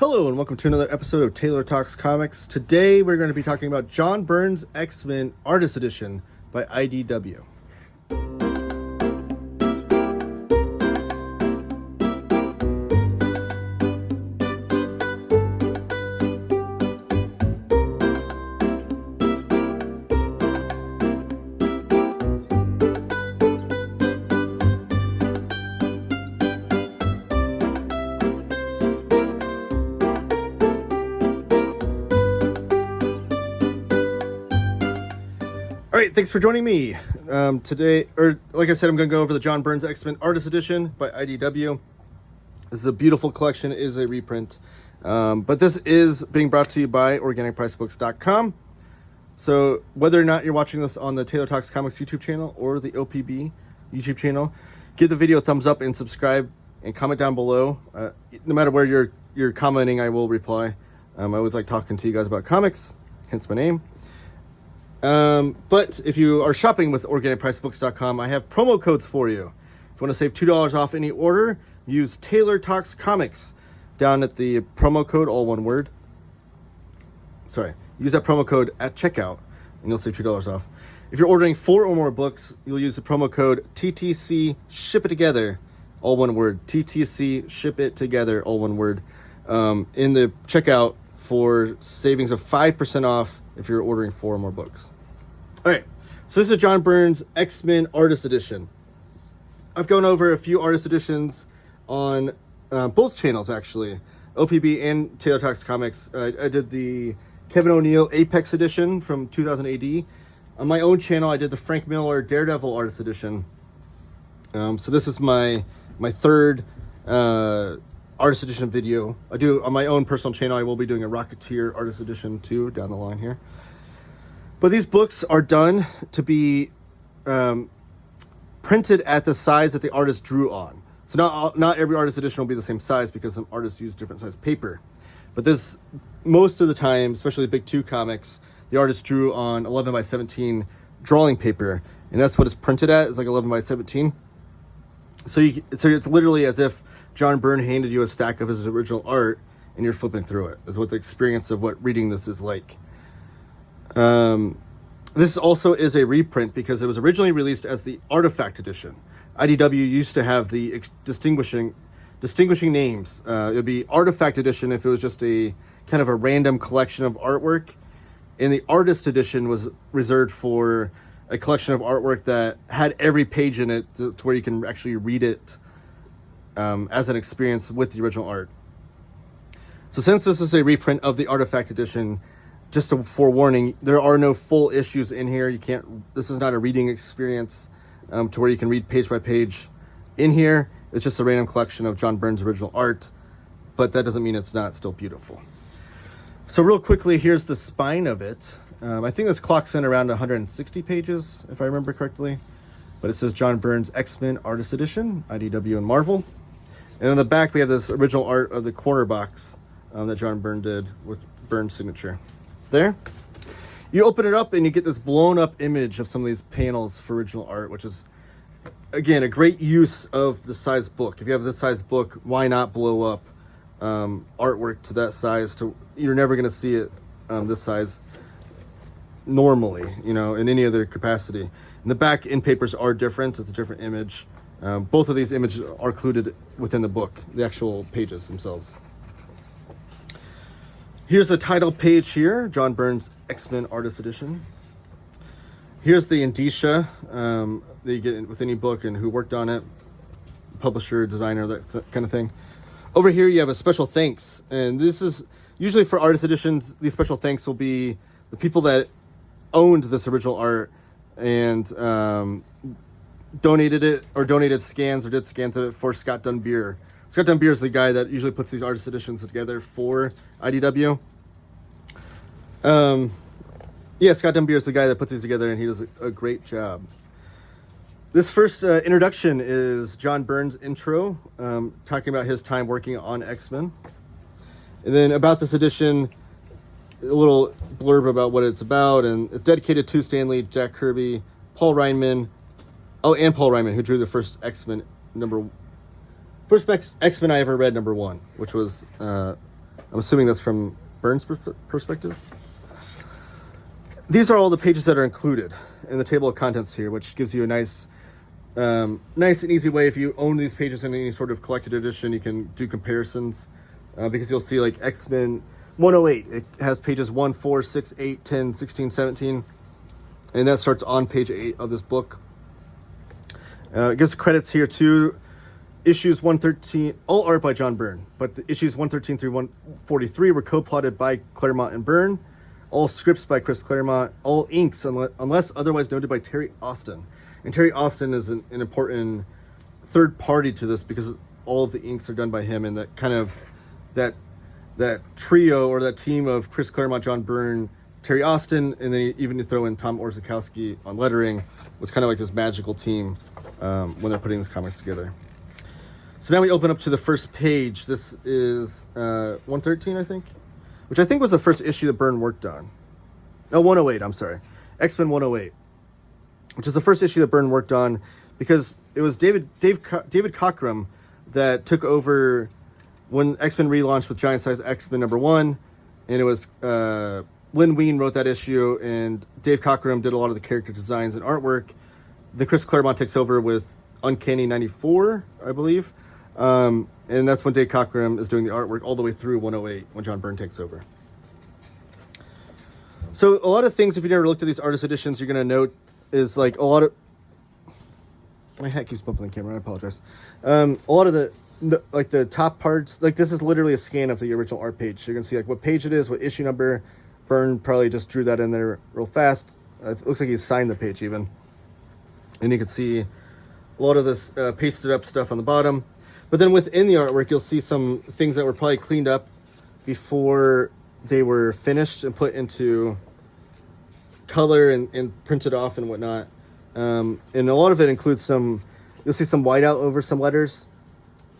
Hello and welcome to another episode of Taylor Talks Comics. Today we're going to be talking about John Byrne's X-Men Artist Edition by IDW. All right, thanks for joining me today. Like I said, I'm going to go over the John Byrne's X-Men Artist Edition by IDW. This is a beautiful collection. It is a reprint. But this is being brought to you by OrganicPriceBooks.com. So whether or not you're watching this on the Taylor Talks Comics YouTube channel or the OPB YouTube channel, give the video a thumbs up and subscribe and comment down below. No matter where you're commenting, I will reply. I always like talking to you guys about comics, hence my name. But if you are shopping with OrganicPriceBooks.com, I have promo codes for you. If you want to save $2 off any order, use Taylor Talks Comics down at the promo code, all one word. Use that promo code at checkout and you'll save $2 off. If you're ordering 4 or more books, you'll use the promo code TTC Ship It Together, all one word. TTC Ship It Together, all one word. In the checkout for savings of 5% off if you're ordering 4 or more books. All right, so this is John Byrne's X-Men Artist Edition. I've gone over a few artist editions on both channels, actually, OPB and Taylor Talks Comics. I did the Kevin O'Neill Apex Edition from 2000 AD. On my own channel, I did the Frank Miller Daredevil Artist Edition. So this is my third Artist Edition video. I do on my own personal channel. I will be doing a Rocketeer Artist Edition too down the line here. But these books are done to be printed at the size that the artist drew on. So not every Artist Edition will be the same size because some artists use different size paper. But this, most of the time, especially Big 2 comics, the artist drew on 11 by 17 drawing paper, and that's what it's printed at. It's like 11 by 17. So it's literally as if John Byrne handed you a stack of his original art and you're flipping through it, is what the experience of what reading this is like. This also is a reprint because it was originally released as the Artifact Edition. IDW used to have the distinguishing names. It would be Artifact Edition if it was just a kind of a random collection of artwork, and the Artist Edition was reserved for a collection of artwork that had every page in it to where you can actually read it as an experience with the original art. So since this is a reprint of the Artifact Edition, just a forewarning, there are no full issues in here. This is not a reading experience to where you can read page by page in here. It's just a random collection of John Byrne's original art, but that doesn't mean it's not still beautiful. So real quickly, here's the spine of it. I think this clocks in around 160 pages, if I remember correctly. But it says John Byrne's X-Men Artist Edition, IDW and Marvel. And on the back, we have this original art of the corner box that John Byrne did with Byrne's signature. There. You open it up and you get this blown up image of some of these panels for original art, which is, again, a great use of the size book. If you have this size book, why not blow up artwork to that size? You're never going to see it this size normally, in any other capacity. And the back end papers are different. It's a different image. Both of these images are included within the book, the actual pages themselves. Here's the title page here, John Byrne's X-Men Artist Edition. Here's the indicia that you get with any book and who worked on it, publisher, designer, that kind of thing. Over here you have a special thanks, and this is usually for artist editions. These special thanks will be the people that owned this original art and donated scans or did scans of it for Scott Dunbier. Scott Dunbier is the guy that usually puts these artist editions together for IDW. Scott Dunbier is the guy that puts these together, and he does a great job. This first introduction is John Byrne's intro, talking about his time working on X-Men. And then about this edition, a little blurb about what it's about, and it's dedicated to Stan Lee, Jack Kirby, Paul Reinman, who drew the first X-Men X-Men I ever read, #1, which was I'm assuming that's from Byrne's perspective. These are all the pages that are included in the table of contents here, which gives you a nice and easy way. If you own these pages in any sort of collected edition, you can do comparisons because you'll see like X-Men 108. It has pages 1, 4, 6, 8, 10, 16, 17, and that starts on page 8 of this book. It gives credits here to issues 113, all art by John Byrne, but the issues 113 through 143 were co-plotted by Claremont and Byrne. All scripts by Chris Claremont, all inks, unless otherwise noted by Terry Austin. And Terry Austin is an important third party to this because all of the inks are done by him, and that kind of that trio or that team of Chris Claremont, John Byrne, Terry Austin, and then even you throw in Tom Orzechowski on lettering, was kind of like this magical team when they're putting these comics together. So now we open up to the first page. This is 113, I think, which I think was the first issue that Byrne worked on. No, 108, I'm sorry. X-Men 108, which is the first issue that Byrne worked on because it was David Cockrum that took over when X-Men relaunched with Giant Size X-Men #1, and it was Lynn Wein wrote that issue, and Dave Cockrum did a lot of the character designs and artwork. Then Chris Claremont takes over with Uncanny 94, I believe. And that's when Dave Cockrum is doing the artwork all the way through 108 when John Byrne takes over. So a lot of things, if you never looked at these artist editions, you're going to note is like a lot of... My hat keeps bumping the camera, I apologize. A lot of the top parts, like this is literally a scan of the original art page. So you're going to see like what page it is, what issue number. Byrne probably just drew that in there real fast. It looks like he signed the page even. And you can see a lot of this pasted up stuff on the bottom. But then within the artwork, you'll see some things that were probably cleaned up before they were finished and put into color and printed off and whatnot. And a lot of it includes you'll see some whiteout over some letters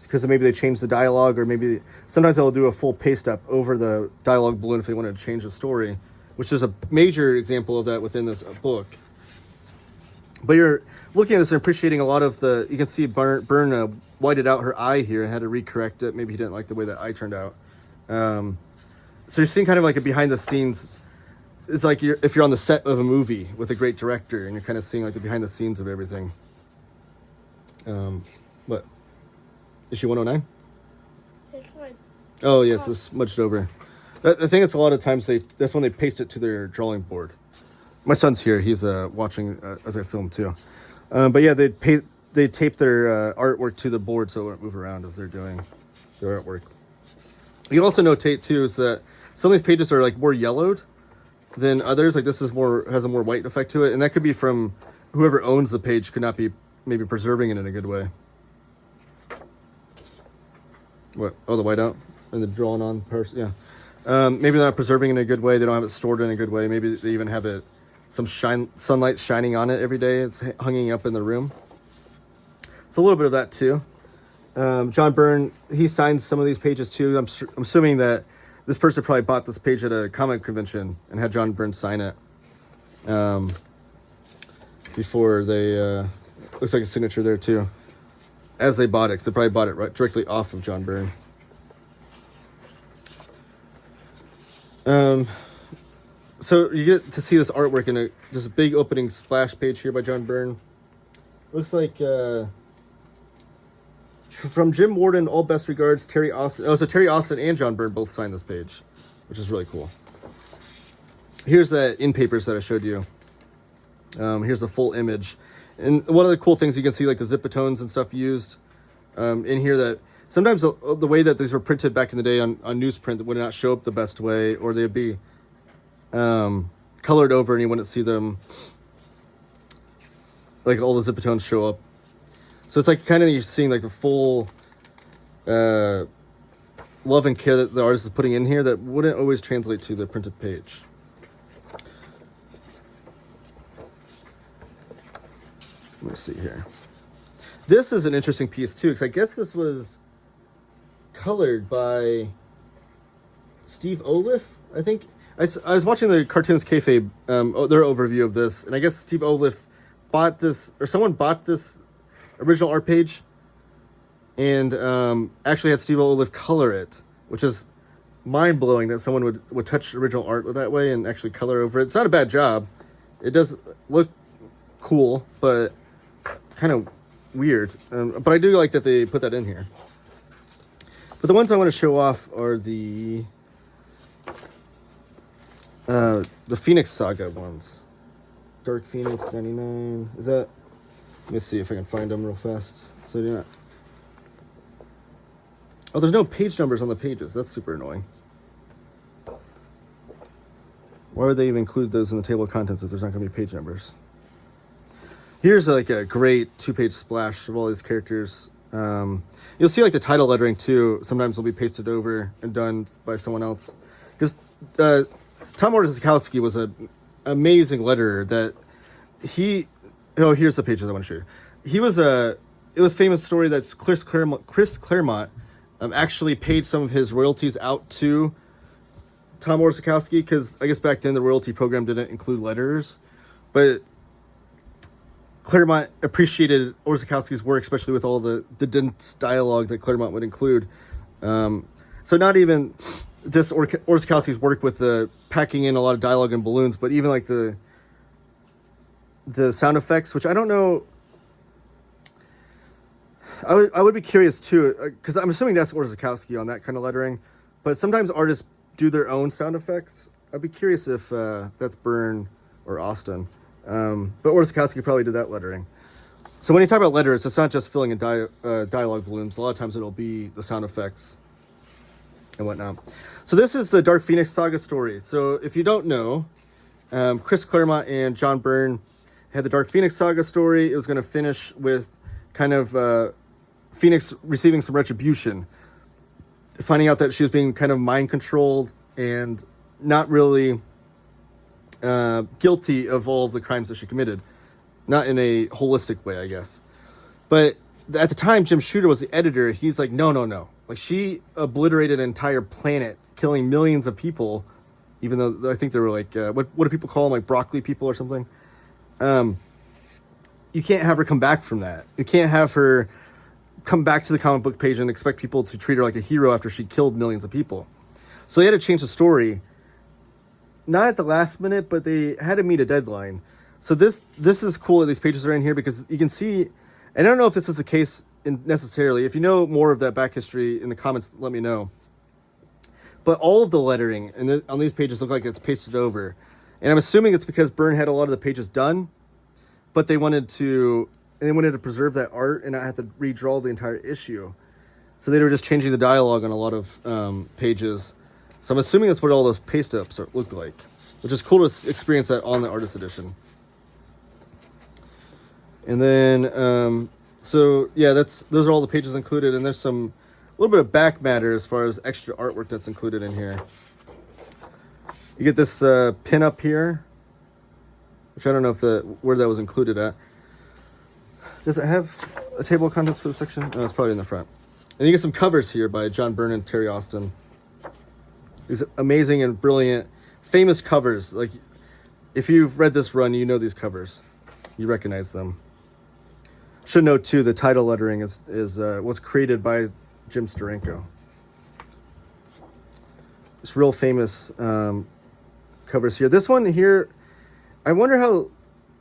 because maybe they changed the dialogue, or maybe sometimes they'll do a full paste up over the dialogue balloon if they wanted to change the story, which is a major example of that within this book. But you're looking at this and appreciating a lot of you can see Byrne whited out her eye here and had to recorrect it. Maybe he didn't like the way that eye turned out. So you're seeing kind of like a behind the scenes. It's like if you're on the set of a movie with a great director and you're kind of seeing like the behind the scenes of everything. What? Issue 109? Oh yeah, it's just smudged over. I think it's a lot of times that's when they paste it to their drawing board. My son's here. He's watching as I film too. But yeah, they tape their artwork to the board so it won't move around as they're doing their artwork. You also notate too is that some of these pages are like more yellowed than others. Like this has a more white effect to it, and that could be from whoever owns the page could not be maybe preserving it in a good way. What? Oh, the whiteout and the drawn on person. Yeah. Maybe they're not preserving it in a good way. They don't have it stored in a good way. Maybe they even have it some sunlight shining on it every day. It's hanging up in the room. So a little bit of that too. John Byrne, he signs some of these pages too. I'm assuming that this person probably bought this page at a comic convention and had John Byrne sign it before they. Looks like a signature there too. As they bought it, because they probably bought it right directly off of John Byrne. So you get to see this artwork in just a big opening splash page here by John Byrne. Looks like from Jim Warden, all best regards, Terry Austin. Oh, so Terry Austin and John Byrne both signed this page, which is really cool. Here's the in papers that I showed you. Here's the full image. And one of the cool things you can see, like the zipatones and stuff used in here, that sometimes the way that these were printed back in the day on newsprint would not show up the best way, or they'd be colored over and you wouldn't see them, like all the zipatones show up. So it's like kind of you're seeing like the full love and care that the artist is putting in here that wouldn't always translate to the printed page. Let me see here. This is an interesting piece too, because I guess this was colored by Steve Oliff, I think. I was watching the Cartoons Kayfabe, their overview of this, and I guess Steve Oliff bought this, or someone bought this original art page, and actually had Steve Oliff color it, which is mind-blowing that someone would touch original art that way and actually color over it. It's not a bad job. It does look cool, but kind of weird. But I do like that they put that in here. But the ones I want to show off are the Phoenix Saga ones. Dark Phoenix 99. Is that? Let me see if I can find them real fast. So yeah. Oh, there's no page numbers on the pages. That's super annoying. Why would they even include those in the table of contents if there's not going to be page numbers? Here's like a great 2-page splash of all these characters. You'll see like the title lettering too. Sometimes will be pasted over and done by someone else. Because Tom Orzechowski was an amazing letterer that he... Oh, here's the pages I want to show you. He was a... It was a famous story that Chris Claremont actually paid some of his royalties out to Tom Orzechowski, because I guess back then the royalty program didn't include letterers, but Claremont appreciated Orzechowski's work, especially with all the dense dialogue that Claremont would include. So not even just Orzechowski's work with the packing in a lot of dialogue and balloons, but even like the sound effects, which I don't know. I would be curious too, because I'm assuming that's Orzechowski on that kind of lettering, but sometimes artists do their own sound effects. I'd be curious if that's Byrne or Austin. But Orzechowski probably did that lettering. So when you talk about letters, it's not just filling in dialogue balloons. A lot of times it'll be the sound effects and whatnot. So this is the Dark Phoenix Saga story. So if you don't know, Chris Claremont and John Byrne had the Dark Phoenix Saga story. It was going to finish with kind of Phoenix receiving some retribution, finding out that she was being kind of mind controlled and not really guilty of all of the crimes that she committed. Not in a holistic way, I guess. But at the time, Jim Shooter was the editor. He's like, no. Like, she obliterated an entire planet, killing millions of people, even though I think they were like, what do people call them? Like broccoli people or something? You can't have her come back from that. You can't have her come back to the comic book page and expect people to treat her like a hero after she killed millions of people. So they had to change the story. Not at the last minute, but they had to meet a deadline. So this is cool that these pages are in here, because you can see, and I don't know if this is the case necessarily. If you know more of that back history in the comments, let me know. But all of the lettering on these pages look like it's pasted over. And I'm assuming it's because Byrne had a lot of the pages done, but they wanted to preserve that art and not have to redraw the entire issue. So they were just changing the dialogue on a lot of pages. So I'm assuming that's what all those paste ups look like, which is cool to experience that on the artist edition. And then, so yeah, those are all the pages included, and there's a little bit of back matter as far as extra artwork that's included in here. You get this pin up here, which I don't know where that was included at. Does it have a table of contents for the section? No, it's probably in the front. And you get some covers here by John Byrne and Terry Austin. These amazing and brilliant, famous covers. Like, if you've read this run, you know these covers. You recognize them. Should note too, the title lettering was created by Jim Steranko. It's real famous covers here. This one here, I wonder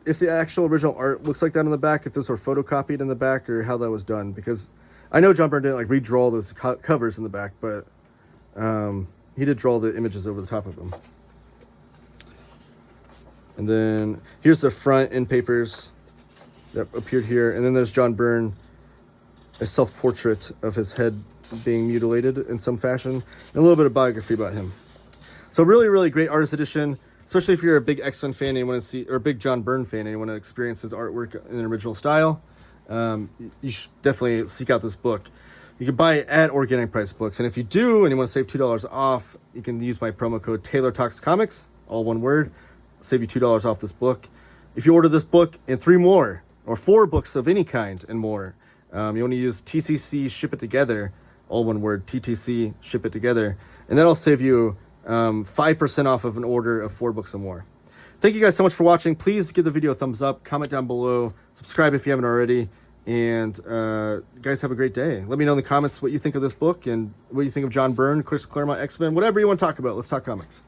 if the actual original art looks like that on the back, if those were photocopied in the back, or how that was done. Because I know John Byrne didn't like redraw those covers in the back, but he did draw the images over the top of them. And then here's the front end papers that appeared here. And then there's John Byrne, a self-portrait of his head being mutilated in some fashion, and a little bit of biography about him. So really, really great artist edition, especially if you're a big XMEN fan and you want to see, or a big John Byrne fan and you want to experience his artwork in an original style. You should definitely seek out this book. You can buy it at Organic Price Books. And if you do, and you want to save $2 off, you can use my promo code TaylorTalksComics, all one word, save you $2 off this book. If you order this book and 3 more, or 4 books of any kind and more, you want to use TCC Ship It Together, all one word, TTC Ship It Together, and that'll save you 5% off of an order of 4 books or more. Thank you guys so much for watching. Please give the video a thumbs up, comment down below, subscribe if you haven't already, And guys, have a great day. Let me know in the comments what you think of this book and what you think of John Byrne, Chris Claremont, X-Men, whatever you want to talk about. Let's talk comics.